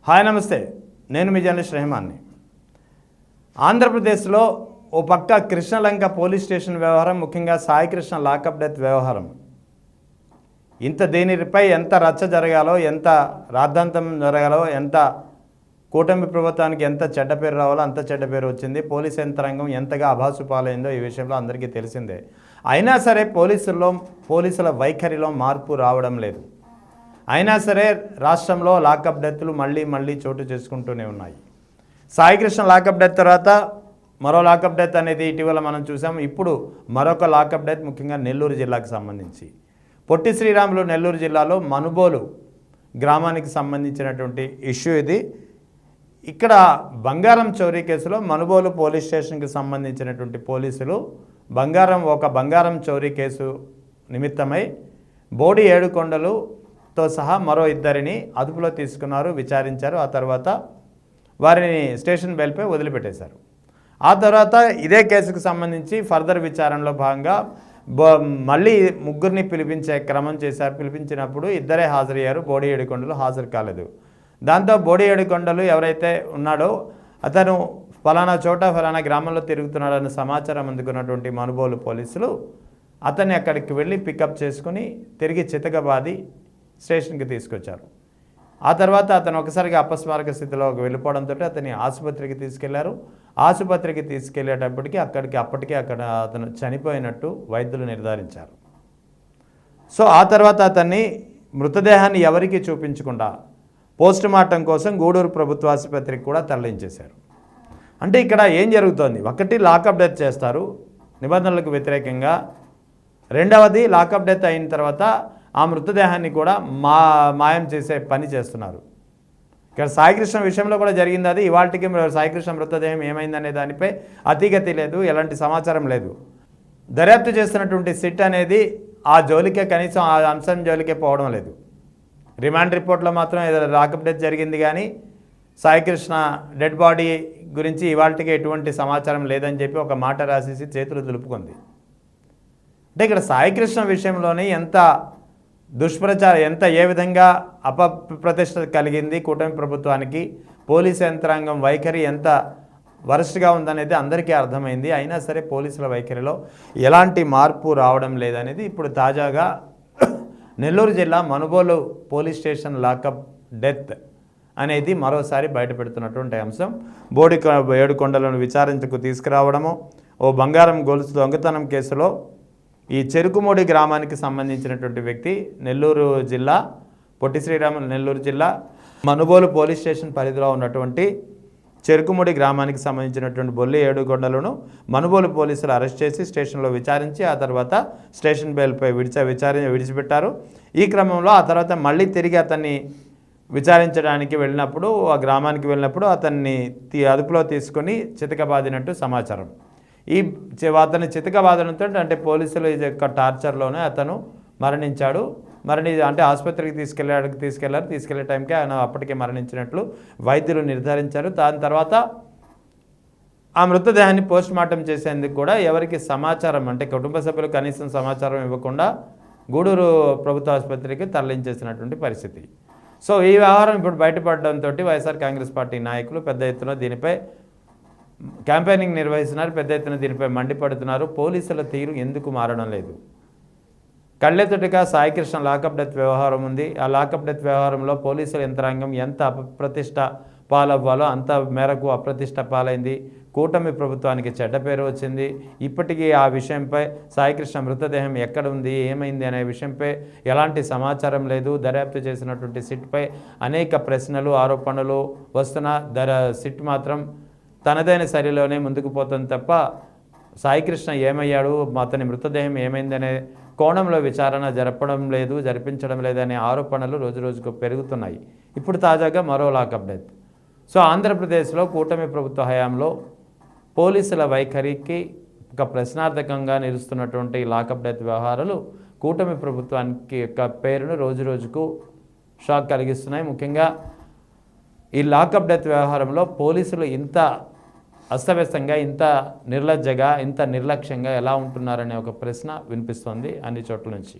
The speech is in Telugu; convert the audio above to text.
హాయ్ నమస్తే, నేను మీ జర్నలిస్ట్ రెహమాన్ని. ఆంధ్రప్రదేశ్లో ఓ పక్క కృష్ణలంక పోలీస్ స్టేషన్ వ్యవహారం, ముఖ్యంగా సాయి కృష్ణ లాకప్ డెత్ వ్యవహారం. దీనిపై ఎంత రచ్చ జరగాలో, ఎంత రాద్ధాంతం జరగాలో, ఎంత కూటమి ప్రభుత్వానికి ఎంత చెడ్డ పేరు రావాలో అంత చెడ్డ పేరు వచ్చింది. పోలీస్ యంత్రాంగం ఎంతగా అభాసు పాలైందో ఈ విషయంలో అందరికీ తెలిసిందే. అయినా సరే పోలీసుల వైఖరిలో మార్పు రావడం లేదు. అయినా సరే రాష్ట్రంలో లాకప్ డెత్లు మళ్ళీ చోటు చేసుకుంటూనే ఉన్నాయి. సాయి కృష్ణ లాకప్ డెత్ తర్వాత మరో లాకప్ డెత్ అనేది ఇటీవల మనం చూసాం. ఇప్పుడు మరొక లాకప్ డెత్, ముఖ్యంగా నెల్లూరు జిల్లాకు సంబంధించి. పొట్టి శ్రీరాములు నెల్లూరు జిల్లాలో మనుబోలు గ్రామానికి సంబంధించినటువంటి ఇష్యూ ఇది. ఇక్కడ బంగారం చోరీ కేసులో మనుబోలు పోలీస్ స్టేషన్కి సంబంధించినటువంటి పోలీసులు ఒక బంగారం చోరీ కేసు నిమిత్తమై బోడి ఏడుకొండలుతో సహా మరో ఇద్దరిని అదుపులో తీసుకున్నారు, విచారించారు. ఆ తర్వాత వారిని స్టేషన్ బెయిల్పై వదిలిపెట్టేశారు. ఆ తర్వాత ఇదే కేసుకు సంబంధించి ఫర్దర్ విచారణలో భాగంగా మళ్ళీ ముగ్గురిని పిలిపించే క్రమం చేశారు. పిలిపించినప్పుడు ఇద్దరే హాజరయ్యారు, బోడి ఏడుకొండలు హాజరు కాలేదు. దాంతో బోడి ఏడుకొండలు ఎవరైతే ఉన్నాడో అతను ఫలానా చోట ఫలానా గ్రామంలో తిరుగుతున్నాడన్న సమాచారం అందుకున్నటువంటి మనుబోలు పోలీసులు అతన్ని అక్కడికి వెళ్ళి పికప్ చేసుకుని తిరిగి చితకబాది స్టేషన్కి తీసుకొచ్చారు. ఆ తర్వాత అతను ఒకసారిగా అపస్మారక స్థితిలో వెళ్ళిపోవడంతో అతన్ని ఆసుపత్రికి తీసుకెళ్లారు. ఆసుపత్రికి తీసుకెళ్లేటప్పటికీ అప్పటికే అక్కడ అతను చనిపోయినట్టు వైద్యులు నిర్ధారించారు. సో ఆ తర్వాత అతన్ని మృతదేహాన్ని ఎవరికీ చూపించకుండా పోస్టుమార్టం కోసం గూడూరు ప్రభుత్వ ఆసుపత్రికి కూడా తరలించేశారు. అంటే ఇక్కడ ఏం జరుగుతోంది? ఒకటి, లాకప్ డెత్ చేస్తారు నిబంధనలకు వ్యతిరేకంగా. రెండవది, లాకప్ డెత్ అయిన తర్వాత ఆ మృతదేహాన్ని కూడా మాయం చేసే పని చేస్తున్నారు. ఇక్కడ సాయికృష్ణ విషయంలో కూడా జరిగింది అది. ఇవాళకి సాయికృష్ణ మృతదేహం ఏమైందనే దానిపై అతిగతి లేదు, ఎలాంటి సమాచారం లేదు. దర్యాప్తు చేస్తున్నటువంటి సిట్ అనేది ఆ జోలికే, కనీసం ఆ అంశం జోలికే పోవడం లేదు. రిమాండ్ రిపోర్ట్లో మాత్రం ఏదో లాకప్ డెత్ జరిగింది, కానీ సాయికృష్ణ డెడ్ బాడీ గురించి ఇవాళకి ఎటువంటి సమాచారం లేదని చెప్పి ఒక మాట రాసేసి చేతులు దులుపుకుంది. అంటే ఇక్కడ సాయికృష్ణ విషయంలోనే ఎంత దుష్ప్రచారం, ఏ విధంగా అపప్రతిష్ట కలిగింది కూటమి ప్రభుత్వానికి, పోలీసు యంత్రాంగం వైఖరి ఎంత వరస్ట్గా ఉందనేది అందరికీ అర్థమైంది. అయినా సరే పోలీసుల వైఖరిలో ఎలాంటి మార్పు రావడం లేదనేది ఇప్పుడు తాజాగా నెల్లూరు జిల్లా Manubolu police station lockup death అనేది మరోసారి బయటపెడుతున్నటువంటి అంశం. బోడి ఏడుకొండలను విచారణకు తీసుకురావడము, ఓ బంగారం గొలుసు దొంగతనం కేసులో ఈ చెరుకుమూడి గ్రామానికి సంబంధించినటువంటి వ్యక్తి పొట్టి శ్రీరాములు నెల్లూరు జిల్లా మనుబోలు పోలీస్ స్టేషన్ పరిధిలో ఉన్నటువంటి చెరుకుమూడి గ్రామానికి సంబంధించినటువంటి బొల్లి ఏడుకొండలను మనుబోలు పోలీసులు అరెస్ట్ చేసి స్టేషన్లో విచారించి ఆ తర్వాత స్టేషన్ బెయిల్పై విడిచిపెట్టారు. ఈ క్రమంలో ఆ తర్వాత మళ్ళీ తిరిగి అతన్ని విచారించడానికి ఆ గ్రామానికి వెళ్ళినప్పుడు అతన్ని అదుపులో తీసుకొని చితకబాదినట్టు సమాచారం. అతని చితకబాదడంతో అంటే పోలీసుల యొక్క టార్చర్లోనే అతను మరణించాడు. అంటే ఆసుపత్రికి తీసుకెళ్లే టైంకి ఆయన అప్పటికే మరణించినట్లు వైద్యులు నిర్ధారించారు. దాని తర్వాత ఆ మృతదేహాన్ని పోస్టుమార్టం చేసేందుకు కూడా ఎవరికి సమాచారం, అంటే కుటుంబ సభ్యులు కనీసం సమాచారం ఇవ్వకుండా గూడూరు ప్రభుత్వ ఆసుపత్రికి తరలించేసినటువంటి పరిస్థితి. సో ఈ వ్యవహారం ఇప్పుడు బయటపడడంతో వైఎస్ఆర్ కాంగ్రెస్ పార్టీ నాయకులు పెద్ద ఎత్తున దీనిపై క్యాంపెయినింగ్ నిర్వహిస్తున్నారు, పెద్ద ఎత్తున దీనిపై మండిపడుతున్నారు. పోలీసుల తీరు ఎందుకు మారడం లేదు? కళ్ళెత్తుటిగా సాయికృష్ణ లాకప్ డెత్ వ్యవహారం ఉంది. ఆ లాకప్ డెత్ వ్యవహారంలో పోలీసుల యంత్రాంగం ఎంత అప్రతిష్ట పాలవ్వాలో అంత మేరకు అప్రతిష్ట పాలైంది. కూటమి ప్రభుత్వానికి చెడ్డ పేరు వచ్చింది. ఇప్పటికీ ఆ విషయంపై సాయికృష్ణ మృతదేహం ఎక్కడ ఉంది, ఏమైంది అనే విషయంపై ఎలాంటి సమాచారం లేదు. దర్యాప్తు చేసినటువంటి సిట్పై అనేక ప్రశ్నలు, ఆరోపణలు వస్తున్నా సిట్ మాత్రం తనదైన శైలిలోనే ముందుకు పోతుంది తప్ప సాయికృష్ణ ఏమయ్యాడు, అతని మృతదేహం ఏమైందనే కోణంలో విచారణ జరిపించడం లేదనే ఆరోపణలు రోజుకు పెరుగుతున్నాయి. ఇప్పుడు తాజాగా మరో లాకప్ డెత్. సో ఆంధ్రప్రదేశ్లో కూటమి ప్రభుత్వ హయాంలో పోలీసుల వైఖరికి ఒక ప్రశ్నార్థకంగా నిలుస్తున్నటువంటి లాకప్ డెత్ వ్యవహారాలు కూటమి ప్రభుత్వానికి యొక్క పేరును రోజుకు షాక్ కలిగిస్తున్నాయి. ముఖ్యంగా ఈ లాకప్ డెత్ వ్యవహారంలో పోలీసులు ఇంత అస్తవ్యస్తంగా, ఇంత నిర్లజ్జగా, ఇంత నిర్లక్ష్యంగా ఎలా ఉంటున్నారనే ఒక ప్రశ్న వినిపిస్తోంది అన్ని చోట్ల నుంచి.